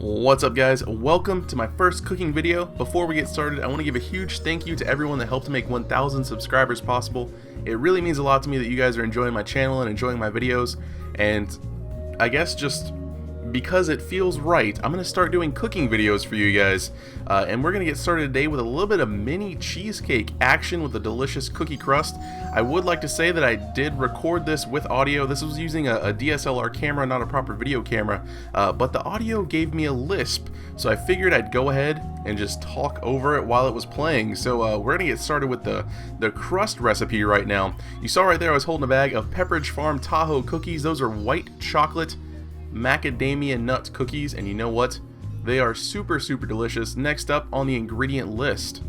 What's up guys, welcome to my first cooking video. Before we get started, I want to give a huge thank you to everyone that helped make 1,000 subscribers possible. It really means a lot to me that you guys are enjoying my channel and enjoying my videos, and I guess just because it feels right, I'm going to start doing cooking videos for you guys, and we're going to get started today with a little bit of mini cheesecake action with a delicious cookie crust. I would like to say that I did record this with audio. This was using a DSLR camera, not a proper video camera, but the audio gave me a lisp, so I figured I'd go ahead and just talk over it while it was playing. So we're going to get started with the crust recipe right now. You saw right there I was holding a bag of Pepperidge Farm Tahoe cookies. Those are white chocolate macadamia nut cookies, and you know what? They are super delicious. Next up on the ingredient list,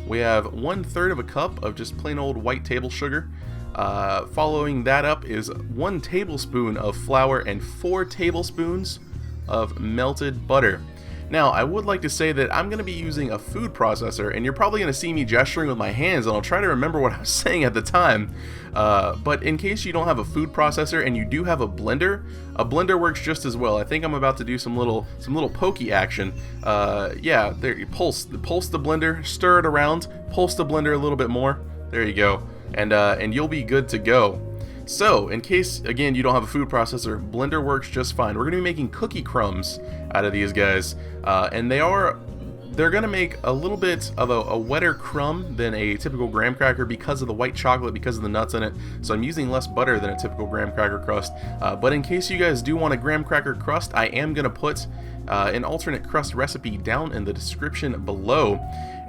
we have 1/3 of a cup of just plain old white table sugar. Following that up is 1 tablespoon of flour and 4 tablespoons of melted butter. Now, I would like to say that I'm going to be using a food processor, and you're probably going to see me gesturing with my hands, and I'll try to remember what I was saying at the time. But in case you don't have a food processor and you do have a blender works just as well. I think I'm about to do some little pokey action. Yeah, there, you pulse the blender, stir it around, pulse the blender a little bit more. There you go, and you'll be good to go. So, in case, again, you don't have a food processor, blender works just fine. We're going to be making cookie crumbs out of these guys, and they're going to make a little bit of a wetter crumb than a typical graham cracker because of the white chocolate, because of the nuts in it. So I'm using less butter than a typical graham cracker crust. But in case you guys do want a graham cracker crust, I am going to put an alternate crust recipe down in the description below.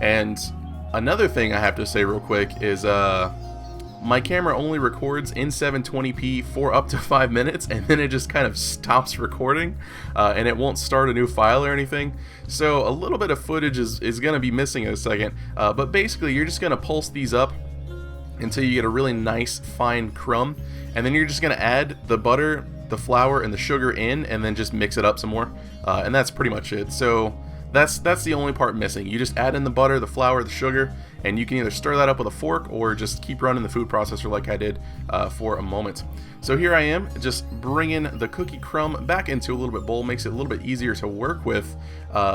And another thing I have to say real quick is my camera only records in 720p for up to 5 minutes, and then it just kind of stops recording, and it won't start a new file or anything. So a little bit of footage is going to be missing in a second, but basically you're just going to pulse these up until you get a really nice fine crumb, and then you're just going to add the butter, the flour, and the sugar in, and then just mix it up some more, and that's pretty much it. So that's the only part missing. You just add in the butter, the flour, the sugar, and you can either stir that up with a fork or just keep running the food processor like I did for a moment. So here I am, just bringing the cookie crumb back into a little bit bowl, makes it a little bit easier to work with.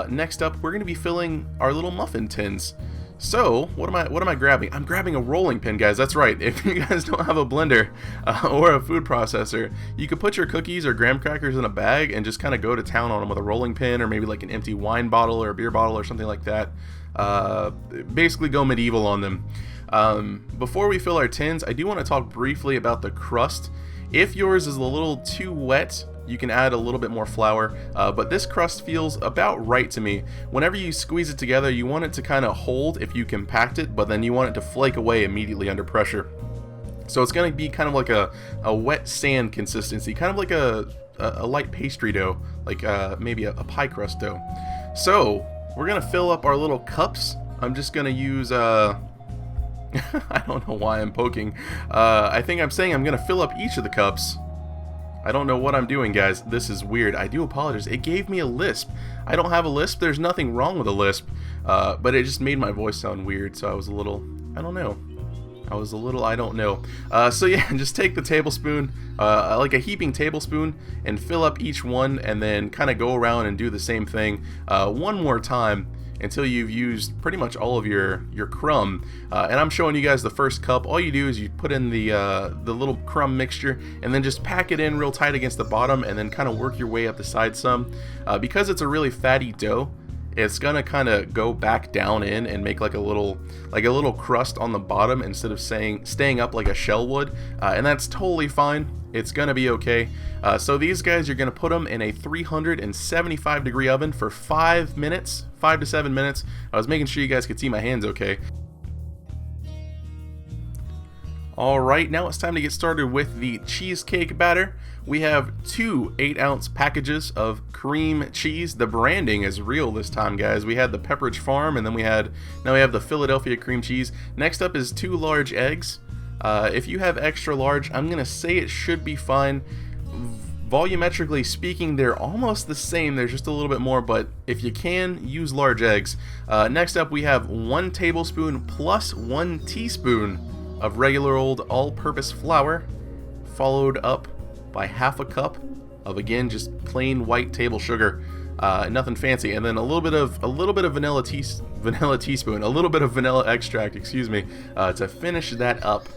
Next up, we're going to be filling our little muffin tins. So what am I grabbing? I'm grabbing a rolling pin, guys. That's right. If you guys don't have a blender or a food processor, you could put your cookies or graham crackers in a bag and just kind of go to town on them with a rolling pin, or maybe like an empty wine bottle or a beer bottle or something like that. Basically go medieval on them. Before we fill our tins, I do want to talk briefly about the crust. If yours is a little too wet, you can add a little bit more flour, but this crust feels about right to me. Whenever you squeeze it together, you want it to kind of hold if you compact it, but then you want it to flake away immediately under pressure. So it's going to be kind of like a wet sand consistency, kind of like a light pastry dough, like maybe a pie crust dough. So we're going to fill up our little cups. I'm just going to use I don't know why I'm poking. I think I'm saying I'm going to fill up each of the cups. I don't know what I'm doing, guys. This is weird. I do apologize. It gave me a lisp. I don't have a lisp. There's nothing wrong with a lisp. But it just made my voice sound weird, so I was a little, I don't know. So yeah, just take the tablespoon, like a heaping tablespoon, and fill up each one, and then kind of go around and do the same thing one more time until you've used pretty much all of your crumb. And I'm showing you guys the first cup. All you do is you put in the little crumb mixture, and then just pack it in real tight against the bottom, and then kind of work your way up the side some. Because it's a really fatty dough, it's gonna kind of go back down in and make like a little crust on the bottom instead of staying up like a shell would, and that's totally fine. It's gonna be okay. So these guys, you're gonna put them in a 375 degree oven for 5 to 7 minutes. I was making sure you guys could see my hands okay. Alright, now it's time to get started with the cheesecake batter. We have 2 8-ounce packages of cream cheese. The branding is real this time, guys. We had the Pepperidge Farm, and then now we have the Philadelphia cream cheese. Next up is 2 large eggs. If you have extra large, I'm gonna say it should be fine. Volumetrically speaking, they're almost the same. There's just a little bit more, but if you can, use large eggs. Next up, we have 1 tablespoon plus 1 teaspoon of regular old all-purpose flour, followed up by half a cup of, again, just plain white table sugar. Nothing fancy. And then a little bit of vanilla teaspoon, a little bit of vanilla extract, excuse me, to finish that up.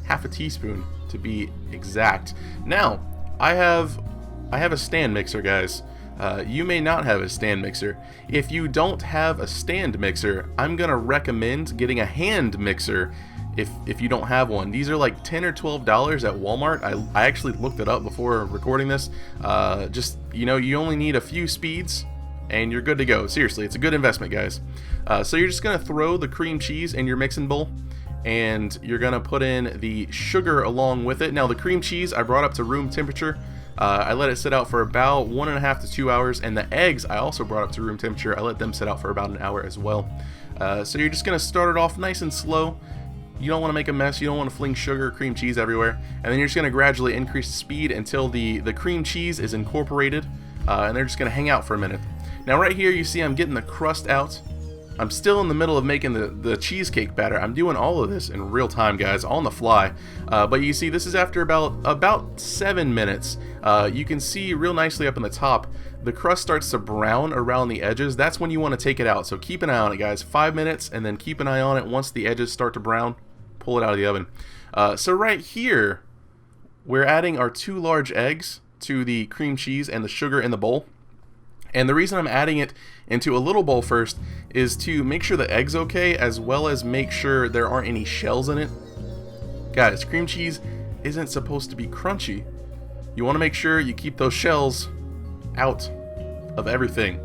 Half a teaspoon to be exact. Now, I have a stand mixer, guys. You may not have a stand mixer. If you don't have a stand mixer, I'm gonna recommend getting a hand mixer if you don't have one. These are like $10 or $12 at Walmart. I actually looked it up before recording this. Just, you know, you only need a few speeds and you're good to go. Seriously, it's a good investment, guys. So you're just gonna throw the cream cheese in your mixing bowl, and you're gonna put in the sugar along with it. Now the cream cheese I brought up to room temperature. I let it sit out for about 1.5 to 2 hours, and the eggs I also brought up to room temperature. I let them sit out for about an hour as well. So you're just gonna start it off nice and slow. You don't want to make a mess. You don't want to fling sugar or cream cheese everywhere. And then you're just going to gradually increase the speed until the cream cheese is incorporated. And they're just going to hang out for a minute. Now right here you see I'm getting the crust out. I'm still in the middle of making the cheesecake batter. I'm doing all of this in real time, guys, on the fly. But you see this is after about 7 minutes. You can see real nicely up in the top, the crust starts to brown around the edges. That's when you want to take it out. So keep an eye on it, guys. 5 minutes, and then keep an eye on it. Once the edges start to brown, pull it out of the oven. So right here, we're adding our 2 large eggs to the cream cheese and the sugar in the bowl. And the reason I'm adding it into a little bowl first is to make sure the egg's okay, as well as make sure there aren't any shells in it. Guys, cream cheese isn't supposed to be crunchy. You want to make sure you keep those shells out of everything,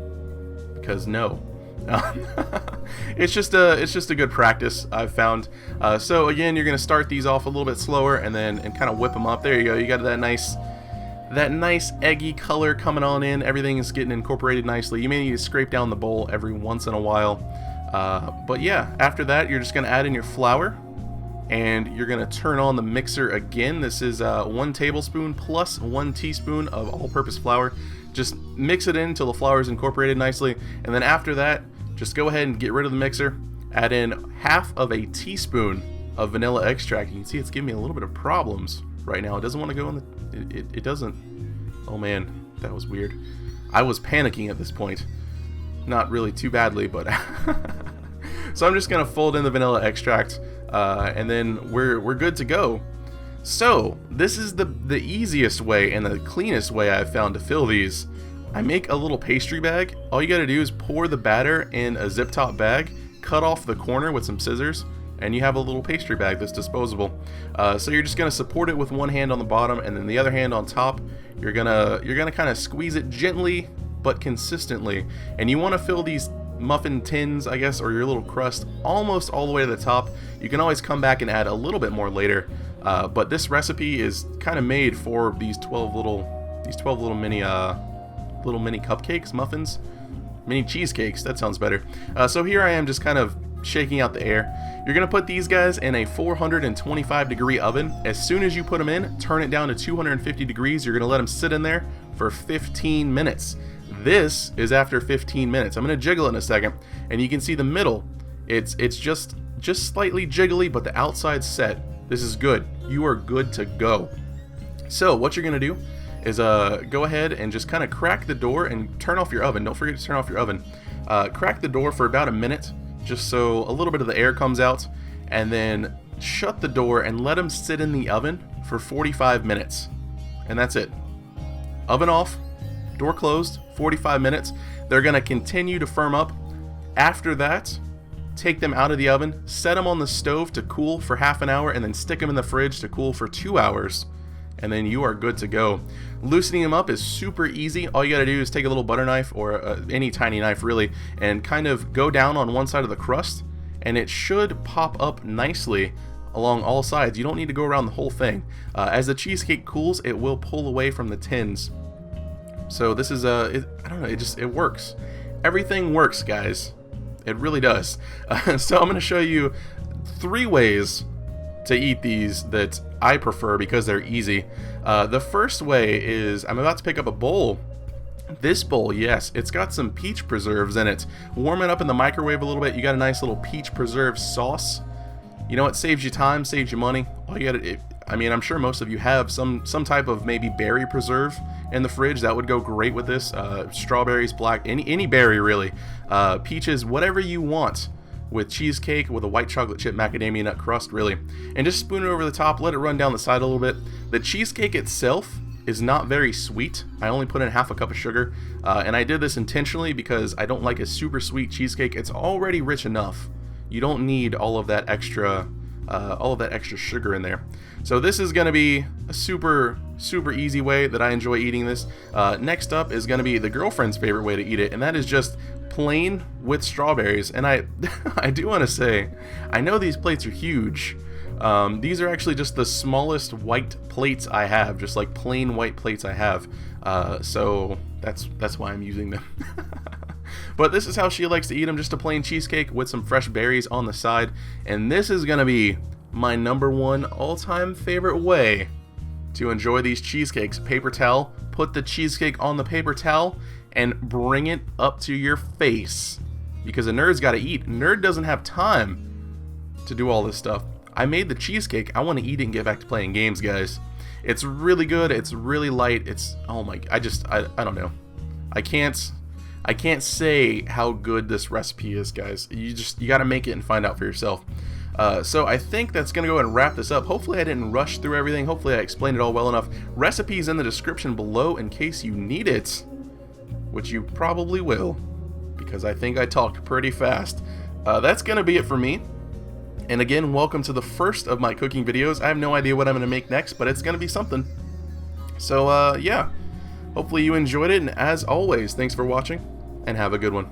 because no. It's just a good practice, I've found. So again, you're gonna start these off a little bit slower and kind of whip them up. There you go. You got that nice eggy color coming on in. Everything is getting incorporated nicely. You may need to scrape down the bowl every once in a while. But yeah, after that, you're just gonna add in your flour, and you're gonna turn on the mixer again. This is 1 tablespoon plus 1 teaspoon of all-purpose flour. Just mix it in until the flour is incorporated nicely, and then after that, just go ahead and get rid of the mixer. Add in half of a teaspoon of vanilla extract. You can see it's giving me a little bit of problems right now. It doesn't want to go in the... It doesn't... Oh man, that was weird. I was panicking at this point. Not really too badly, but... So I'm just going to fold in the vanilla extract, and then we're good to go. So, this is the easiest way and the cleanest way I've found to fill these. I make a little pastry bag. All you gotta do is pour the batter in a zip top bag, cut off the corner with some scissors, and you have a little pastry bag that's disposable. So you're just gonna support it with one hand on the bottom, and then the other hand on top. You're gonna kind of squeeze it gently but consistently, and you want to fill these muffin tins, I guess, or your little crust almost all the way to the top. You can always come back and add a little bit more later, but this recipe is kind of made for these 12 little mini cupcakes, muffins, mini cheesecakes. That sounds better. So here I am just kind of shaking out the air. You're gonna put these guys in a 425 degree oven. As soon as you put them in, turn it down to 250 degrees. You're gonna let them sit in there for 15 minutes. This is after 15 minutes. I'm gonna jiggle it in a second, and you can see the middle. It's just slightly jiggly, but the outside's set. This is good. You are good to go. So what you're gonna do is go ahead and just kind of crack the door and turn off your oven. Don't forget to turn off your oven. Crack the door for about a minute, just so a little bit of the air comes out, and then shut the door and let them sit in the oven for 45 minutes. And that's it. Oven off, door closed, 45 minutes. They're gonna continue to firm up. After that, take them out of the oven, set them on the stove to cool for half an hour, and then stick them in the fridge to cool for 2 hours. And then you are good to go. Loosening them up is super easy. All you gotta do is take a little butter knife, or any tiny knife really, and kind of go down on one side of the crust, and it should pop up nicely along all sides. You don't need to go around the whole thing. As the cheesecake cools, it will pull away from the tins. So this is I don't know, it works. Everything works, guys. It really does. So I'm gonna show you 3 ways to eat these that I prefer because they're easy. The first way is, I'm about to pick up a bowl. This bowl, yes, it's got some peach preserves in it. Warm it up in the microwave a little bit. You got a nice little peach preserve sauce. You know, it saves you time, saves you money. I mean, I'm sure most of you have some type of maybe berry preserve in the fridge. That would go great with this. Strawberries, black, any berry really. Peaches, whatever you want with cheesecake with a white chocolate chip macadamia nut crust, really. And just spoon it over the top, let it run down the side a little bit. The cheesecake itself is not very sweet. I only put in half a cup of sugar, and I did this intentionally because I don't like a super sweet cheesecake. It's already rich enough. You don't need all of that extra sugar in there. So this is going to be a super easy way that I enjoy eating this. Next up is going to be the girlfriend's favorite way to eat it, and that is just plain with strawberries. And I do want to say, I know these plates are huge. These are actually just the smallest white plates I have, just like plain white plates I have. So that's why I'm using them. But this is how she likes to eat them, just a plain cheesecake with some fresh berries on the side. And this is gonna be my #1 all-time favorite way to enjoy these cheesecakes. Paper towel, put the cheesecake on the paper towel and bring it up to your face, because a nerd's gotta eat. Nerd doesn't have time to do all this stuff. I made the cheesecake, I want to eat it and get back to playing games, guys. It's really good, it's really light, it's, oh my, I don't know. I can't say how good this recipe is, guys. You gotta make it and find out for yourself. So I think that's gonna go ahead and wrap this up. Hopefully I didn't rush through everything. Hopefully I explained it all well enough. Recipes in the description below in case you need it, which you probably will, because I think I talked pretty fast. That's gonna be it for me. And again, welcome to the first of my cooking videos. I have no idea what I'm gonna make next, but it's gonna be something. So yeah, hopefully you enjoyed it, and as always, thanks for watching, and have a good one.